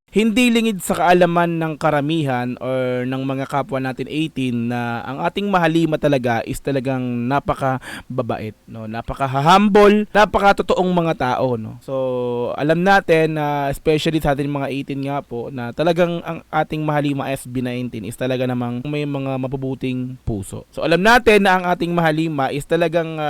Hindi lingid sa kaalaman ng karamihan or ng mga kapwa natin 18 na ang ating mahalima talaga is talagang napaka-babait, no? Napaka-humble, napaka-totoong mga tao, no? So, alam natin na especially sa ating mga 18 nga po na talagang ang ating mahalima SB19 is talaga namang may mga mabubuting puso. So, alam natin na ang ating mahalima is talagang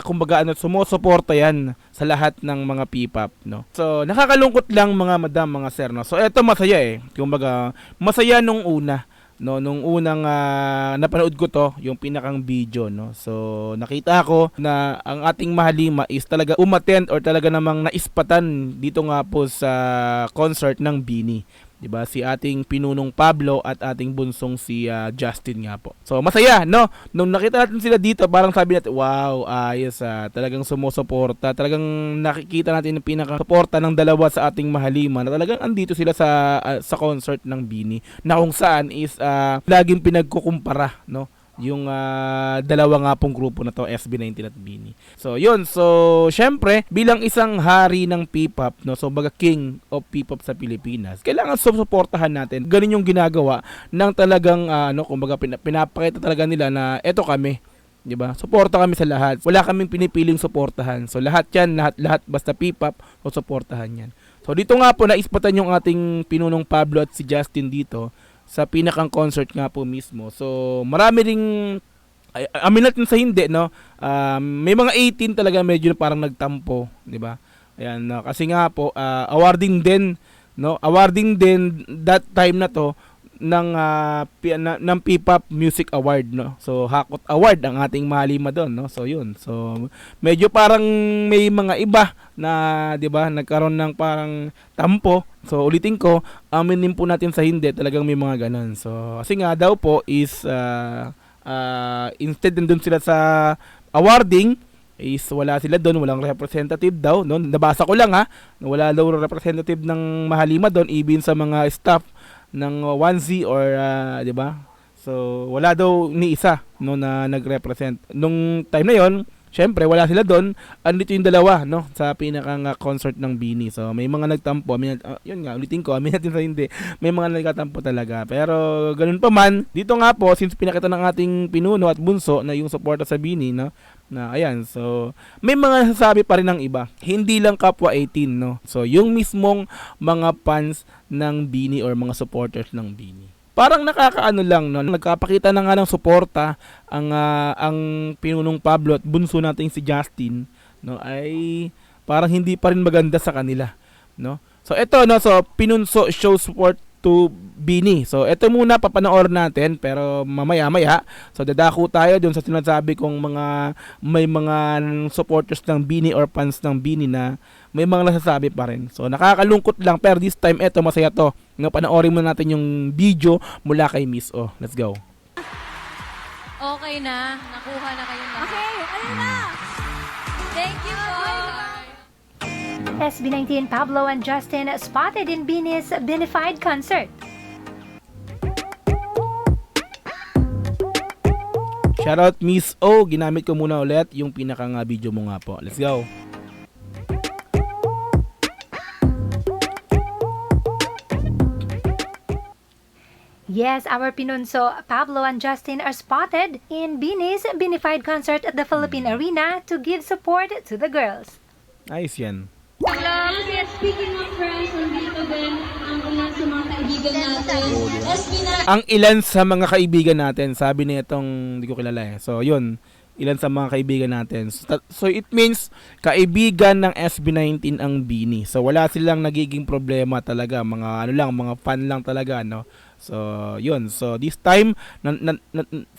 kumbaga sumusuporta yan sa lahat ng mga P-pop, no? So, nakakalungkot lang mga madam, mga sir, no? So, eto masaya kumbaga, masaya nung una, no? Nung unang napanood ko to, yung pinakang video, no? So, nakita ko na ang ating mahalima is talaga umattend or talaga namang naispatan dito nga po sa concert ng BINI. 'Di ba? Si ating pinunong Pablo at ating bunsong si Justin nga po. So masaya, no? Nung nakita natin sila dito, parang sabi natin, wow, ayos, talagang sumusuporta. Talagang nakikita natin yung pinaka-suporta ng dalawa sa ating mahalima na talagang andito sila sa concert ng BINI na kung saan is laging pinagkukumpara, no? Yung dalawa nga pong grupo na to, SB19 at BINI. So, yun. So, syempre, bilang isang hari ng P-pop, no, so baga king of P-pop sa Pilipinas, kailangan suportahan natin. Ganun yung ginagawa ng talagang, kumbaga pinapakita talaga nila na eto kami. 'Di ba? Suporta kami sa lahat. Wala kaming pinipiling suportahan. So lahat 'yan, lahat basta P-pop, o suportahan 'yan. So dito nga po naispatan yung ating pinunong Pablo at si Justin dito sa pinakang concert nga po mismo. So, marami ring amin natin sa hindi, no? May mga 18 talaga medyo parang nagtampo, 'di ba? Ayan, no? Kasi nga po awarding din, no? Awarding din that time na to ng P-pop Music Award, no. So Hakot Award ang ating mahalima doon, no. So yun. So medyo parang may mga iba na 'di ba, nagkaroon ng parang tampo. So ulitin ko, aminin po natin sa hindi, talagang may mga ganun. So kasi nga daw po is instead nandun sila sa awarding is wala sila doon, walang representative daw, no. Nabasa ko lang wala daw representative ng mahalima doon, even sa mga staff ng 1Z or 'di ba? So wala daw ni isa, no, na nagrepresent. Nung time na 'yon, syempre wala sila doon. Andito yung dalawa, no, sa pinakang concert ng BINI. So may mga nagtampo, yun nga, ulitin ko, amin natin sa hindi. May mga nagkatampo talaga. Pero ganun pa man, dito nga po since pinakita ng ating pinuno at bunso na yung suporta sa BINI, no, na ayan, so may mga nasasabi pa rin ng iba, hindi lang kapwa 18, no, so yung mismong mga fans ng BINI or mga supporters ng BINI, parang nakakaano lang, no, nagkapakita na nga ng suporta ang pinunong Pablo at bunso natin si Justin, no, ay parang hindi pa rin maganda sa kanila, no. So eto, no, so pinunso show support to BINI. So ito muna papanoorin natin, pero mamaya-maya so dadako tayo dun sa sinasabi kong may mga supporters ng BINI or fans ng BINI na may mga nasasabi pa rin. So nakakalungkot lang, pero this time eto masaya to. No, panoorin mo natin yung video mula kay Miss O. Let's go. Okay na, nakuha na kayo lahat. Okay, ayun na! Thank you po. SB19 Pablo and Justin spotted in BINI's Binified concert. Shoutout Miss O, ginamit ko muna ulit yung pinakang video mo nga po. Let's go. Yes, our pinunso Pablo and Justin are spotted in BINI's Binified concert at the Philippine Arena to give support to the girls. Nice yan. Yes, speaking of friends, nandito din ang ilan sa mga kaibigan natin. Ang ilan sa mga kaibigan natin, sabi niya itong, hindi ko kilala So yun, ilan sa mga kaibigan natin. So it means, kaibigan ng SB19 ang BINI. So wala silang nagiging problema talaga, mga mga fan lang talaga, no. So yun, so this time,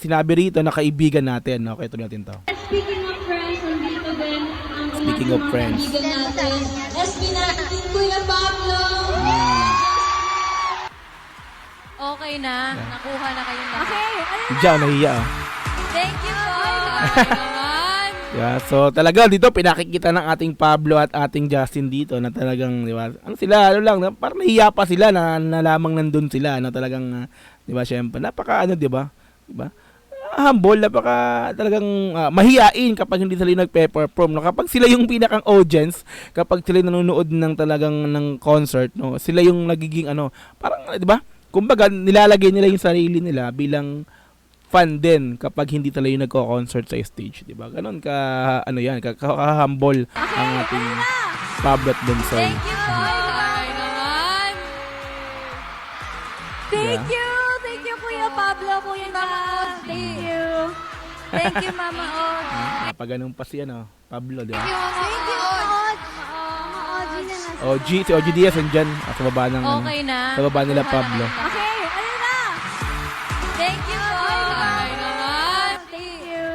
sinabi rito na kaibigan natin. Okay, tuloy natin to. Speaking of friends, nandito din ang ilan Speaking sa of mga friends. kaibigan natin. SB19, Kuya Pablo! Okay na, nakuha na kayo lahat. Okay, ayun na! Diyan, nahiya. Thank you po. Okay naman. Yeah, so talaga dito pinakikita ng ating Pablo at ating Justin dito na talagang, di ba? Ano sila, parang nahiya pa sila na lamang nandun sila, na talagang, di ba, syempre, napaka di ba? Di ba? humble, napaka talagang mahiyain kapag hindi sila yung nagpe-perform, no? Kapag sila yung pinakang audience, kapag sila yung nanonood ng talagang ng concert, no, sila yung nagiging parang 'di ba? Kumbaga nilalagay nila yung sarili nila bilang fan din kapag hindi talaga yung nagko-concert sa stage, 'di ba? Ganon ka yan, humble ang ating Pablo at Bonsol. Thank you! Okay naman! Thank you! Thank you, Kuya Pablo, Kuya Nas. Thank you. Thank you, Mama Og. Napaganon pa si Pablo, 'di ba? Thank you, Mama Og. Si OG Diaz andyan sa baba ng Okay na. sa baba nila Kuha na Pablo. kayo. Okay, ayun na! Thank you, okay naman. Thank you.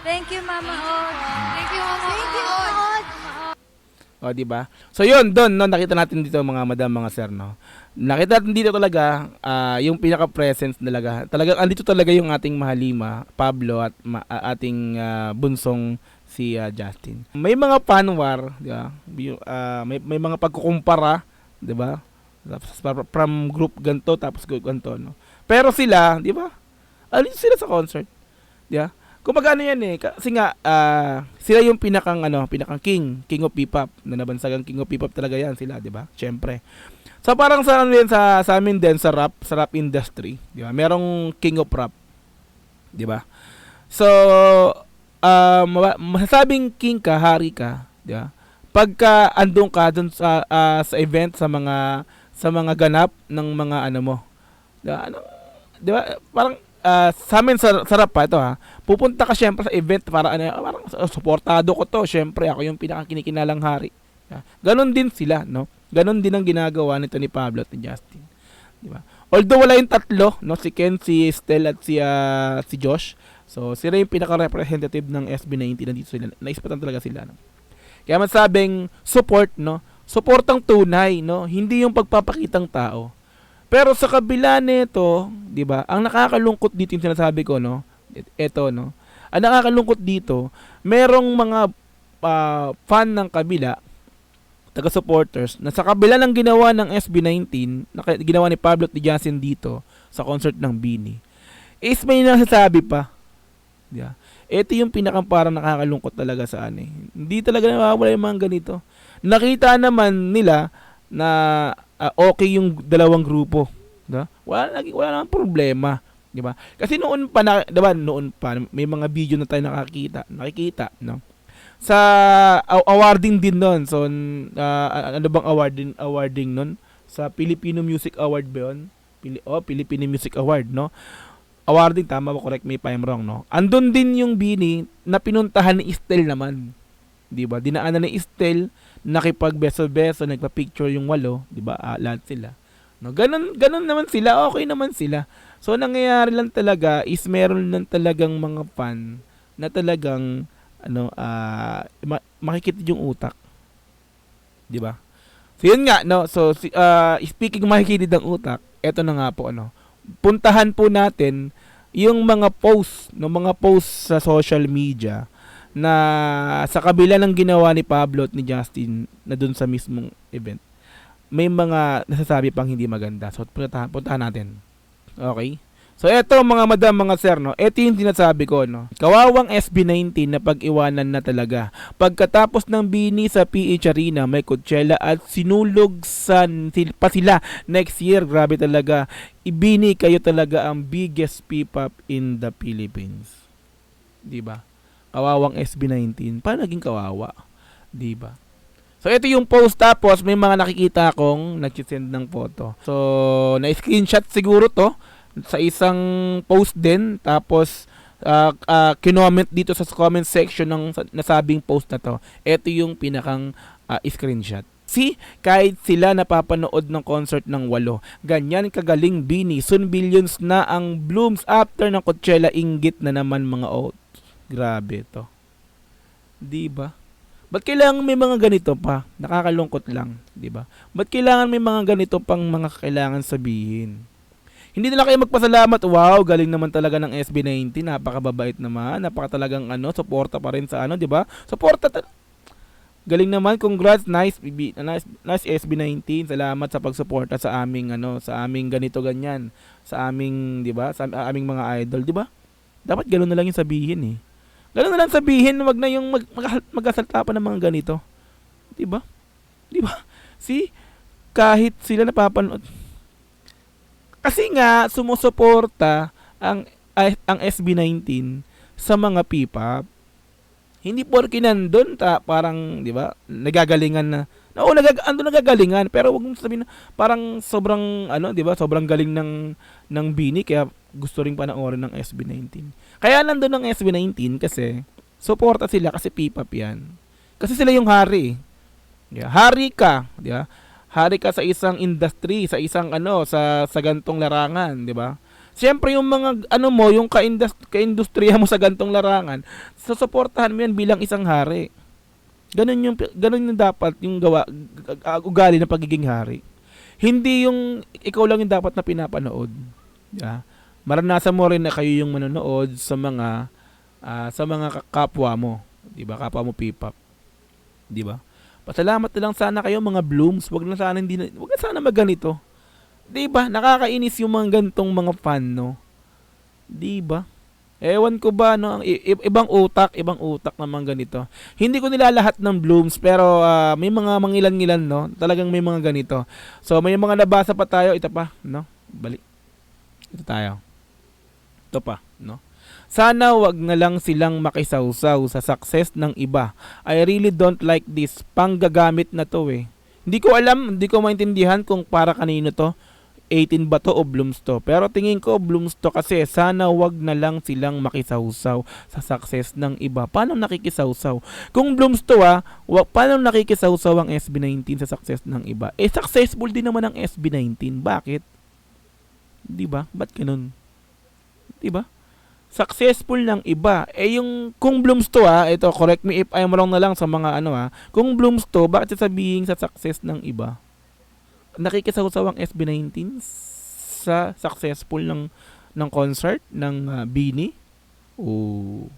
Thank you, Mama Og. Thank you, Mama Og. O, di ba? So, yun, doon, no, nakita natin dito mga madam, mga sir, no? Nakita natin dito talaga, yung pinaka-presence talaga. Talagang, andito talaga yung ating mahalima, Pablo, at ating bunsong si Justin. May mga fan war, di ba? May mga pagkukumpara, di ba? From group ganto, tapos group ganto, no? Pero sila, di ba? Alis sila sa concert, di ba? Kumbaga yan kasi nga sila yung pinakang king of P-pop, na nabansagang king of P-pop talaga yan sila, 'di ba? Syempre. So parang sa amin din sa rap industry, 'di ba? Merong king of rap, 'di ba? So masasabing king ka, hari ka, 'di ba? Pagka andun ka dun sa event, sa mga ganap ng mga mo. 'Di ba? 'Di ba? Parang sa amin sa rap pa ito pupunta ka syempre sa event para parang suportado ko to, syempre ako yung pinakakinikilalang hari. Ganon din sila, no? Ganon din ang ginagawa nito ni Pablo at ni Justin, di ba? Although wala yung tatlo, no, si Ken, si Stel at si Josh. So sila yung pinaka-representative ng SB19, nandito sila. Naispatan talaga sila, no? Kaya masabing support, no? Suportang tunay, no? Hindi yung pagpapakitang tao. Pero sa kabila nito, 'di ba? Ang nakakalungkot dito yung sinasabi ko, no? Ito, no. Ang nakakalungkot dito, merong mga fan ng kabila, taga-supporters, na sa kabila ng ginawa ng SB19, ginawa ni Pablo at ni Justin dito sa concert ng Bini, is may nasasabi pa. 'Di ba? Ito yung pinakang parang nakakalungkot talaga sa Hindi talaga nawawala yung mga ganito. Nakita naman nila na okay yung dalawang grupo, 'di ba? Wala namang problema, 'di ba? Kasi noon pa 'di ba, may mga video na tayo nakikita, no? Sa awarding din noon. So ano bang awarding noon? Sa Filipino Music Award ba 'yon? Filipino Music Award, no? Awarding, tama ba? Correct me if I'm wrong, no? Andun din yung Bini na pinuntahan ni Estel naman. 'Di ba? Dinaanan ni Estel, nakipagbeso-beso, nagpa-picture yung 8, 'di ba? Lahat sila. No, ganun naman sila, okay naman sila. So nangyayari lang talaga is meron lang talagang mga fan na talagang makikitid yung utak. 'Di ba? So yun nga, no. So speaking makikitid ang utak, eto na nga po puntahan po natin yung mga post sa social media na sa kabila ng ginawa ni Pablo at ni Justin na dun sa mismong event, may mga nasasabi pang hindi maganda. So puntahan natin. Okay? So eto mga madam, mga sir, no, eto yung sinasabi ko, no. Kawawang SB19 na pag-iwanan na talaga. Pagkatapos ng Bini sa PH Arena, may Coachella at sinulog pa sila next year. Grabe talaga. Ibini, kayo talaga ang biggest P-pop in the Philippines. 'Di ba? Kawawang SB19. Paano naging kawawa? 'Di ba? So ito yung post, tapos may mga nakikita akong nag-send ng photo. So na-screenshot siguro to sa isang post din, tapos kinoment dito sa comment section ng nasabing post na to. Ito yung pinakang screenshot. See, kahit sila napapanood ng concert ng 8, ganyan kagaling Bini, soon billions na ang blooms after ng Coachella, inggit na naman mga oats. Grabe to. Di ba? Ba't kailangan may mga ganito pa? Nakakalungkot lang, di ba? Ba't kailangan may mga ganito pang mga kailangan sabihin? Hindi nila kayo magpasalamat. Wow, galing naman talaga ng SB19. Napakababait naman. Napakatalagang suporta pa rin sa di ba? Suporta. Galing naman. Congrats. Nice SB19. Salamat sa pagsuporta sa aming sa aming ganito ganyan. Sa aming, di ba? Sa aming mga idol, di ba? Dapat gano'n na lang yung sabihin eh. Gano'n na lang sabihin, wag na yung mag-asalta pa ng mga ganito. 'Di ba? 'Di ba? See, kahit sila napapanood. Kasi nga sumusuporta ang SB19 sa mga P-pop. Hindi porke nandun parang, 'di ba? Nagagalingan na. Oo, nagagalingan, pero wag mong sabihin na parang sobrang ano, 'di ba? Sobrang galing ng Bini kaya gusto ring panoorin ng SB19. Kaya nandun ng SB19 kasi suporta sila kasi P-pop 'yan. Kasi sila yung hari. Yeah, hari ka, 'di ba? Hari ka sa isang industry, sa isang ano, sa gantong larangan, 'di ba? Siyempre yung mga ano mo, yung ka-industriya mo sa gantong larangan, susuportahan mo yan bilang isang hari. Ganun yung dapat yung ugali ng pagiging hari. Hindi yung ikaw lang yung dapat na pinapanood. Yeah. Maranasan mo rin na kayo yung manonood sa mga kapwa mo, 'di ba? Kapwa mo P-pop. 'Di ba? Pasalamat na lang sana kayo mga blooms, wag na sana magganito. 'Di ba? Nakakainis yung mga gantong mga fan, no? 'Di ba? Ewan ko ba, no? Ibang utak naman ganito. Hindi ko nilalahat ng blooms, pero may mga mangilan-ngilan, no? Talagang may mga ganito. So, may mga nabasa pa tayo. Ito pa, no? Balik. Ito tayo. Ito pa, no? Sana wag na lang silang makisawsaw sa success ng iba. I really don't like this. Panggagamit na to eh. Hindi ko alam, hindi ko maintindihan kung para kanino to. 18 ba to o blooms to? Pero tingin ko blooms to kasi sana wag na lang silang makisawsaw sa success ng iba. Paano nakikisawsaw? Kung blooms to paano nakikisawsaw ang SB19 sa success ng iba? Eh successful din naman ang SB19. Bakit? 'Di ba? Ba't ganun? 'Di ba? Successful ng iba. Eh yung kung blooms to ito correct me if I'm wrong na lang sa mga kung blooms to, bakit sasabihin sa success ng iba? Nakikisawsaw ang SB19 sa successful ng concert ng Bini. Oh.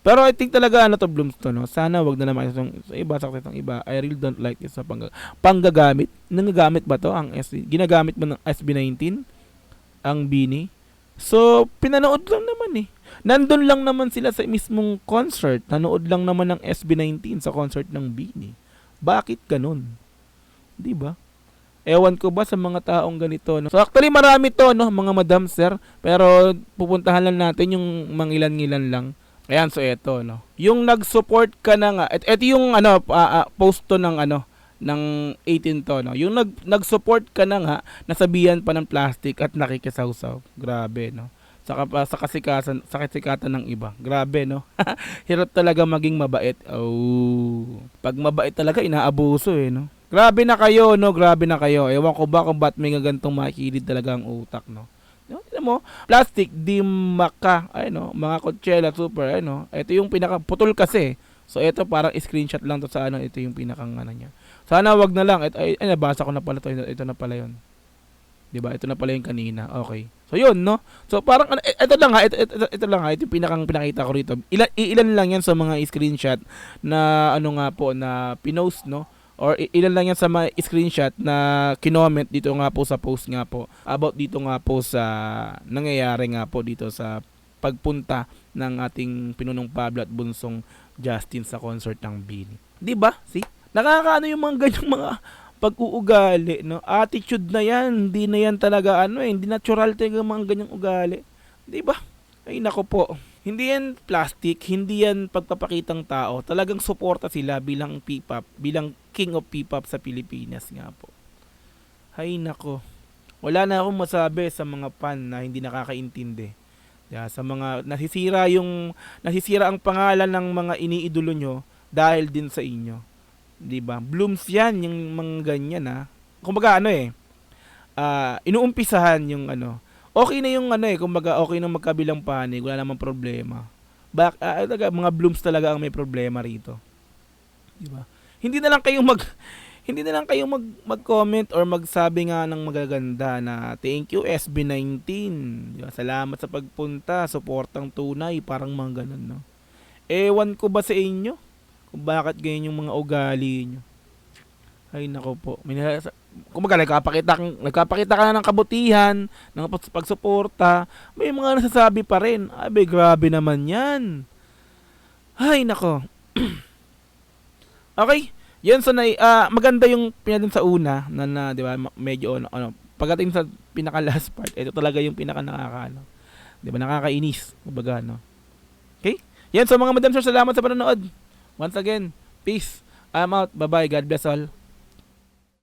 Pero I think talaga to blooms to, no. Sana wag na naman sa iba success ng iba. I really don't like this sa panggagamit. Nagagamit ba to ang ginagamit ba ng SB19 ang Bini? So pinanood lang naman eh. Nandun lang naman sila sa mismong concert. Nanood lang naman ng SB19 sa concert ng Bini. Bakit ganun? 'Di ba? Ewan ko ba sa mga taong ganito, no? So actually marami to, no, mga madam sir, pero pupuntahan lang natin yung mangilan-ngilan lang. Ayan, so eto, no. Yung nag-support ka na nga, ito yung post to ng ng 18 to, no. Yung nag-support ka na nga, nasabihan pa ng plastic at nakikisawsaw. Grabe, no. Sa kasikatan ng iba. Grabe, no. Hirap talaga maging mabait. Oh. Pag mabait talaga inaabuso no. Grabe na kayo, no? Grabe na kayo. Ewan ko ba kung ba't may gantong makikilid talaga ang utak, no? Tignan mo, plastic, di maka, mga Coachella, super, ito yung pinaka-putol kasi. So, ito parang screenshot lang to sa ito yung pinakang niya. Sana wag na lang. Nabasa ko na pala to. Ito na pala yun. Diba? Ito na pala yung kanina. Okay. So, yun, no? So, parang, ito lang ito yung pinakita ko rito. Ilan lang yan sa mga screenshot na, na pinost, no? Or ilan lang yan sa mga screenshot na kinoment dito nga po sa post nga po about dito nga po sa nangyayari nga po dito sa pagpunta ng ating pinunong Pablo at bunsong Justin sa concert ng Bini. 'Di ba? See? Nakakaano yung mga ganyang mga pag-uugali, no? Attitude na yan, hindi na yan talaga hindi natural talaga mga ganyang ugali. 'Di ba? Ay nako po. Hindi yan plastic, hindi yan pagpapakitang tao. Talagang suporta sila bilang P-pop, bilang king of P-pop sa Pilipinas nga po. Hay nako. Wala na akong masabi sa mga fan na hindi nakakaintindi. Sa mga nasisira ang pangalan ng mga iniidolo nyo dahil din sa inyo. 'Di ba? Blooms yan yung mga ganyan Kumbaga inuumpisahan yung okay na yung kumbaga okay na magkabilang panig, wala namang problema. Mga blooms talaga ang may problema rito. 'Di ba? Hindi na lang kayong mag-comment or magsabi nga ng magaganda na thank you SB19. 'Di ba? Salamat sa pagpunta, suportang tunay, parang mga ganun, no. Ewan ko ba sa inyo kung bakit ganyan yung mga ugali nyo. Ay nako po. kumbaga nagpapakita ka na ng kabutihan, ng pagsuporta, may mga nasasabi pa rin. Abe, grabe naman yan. Ay, nako. Okay. Yan, so maganda yung pinadun sa una na 'di ba, medyo pagdating sa pinaka last part, ito talaga yung pinaka nakakaano. 'Di ba, nakakainis, kumbaga, no. Okay? Yan, so mga madam sir, salamat sa panonood. Once again, peace. I'm out. Bye-bye. God bless all.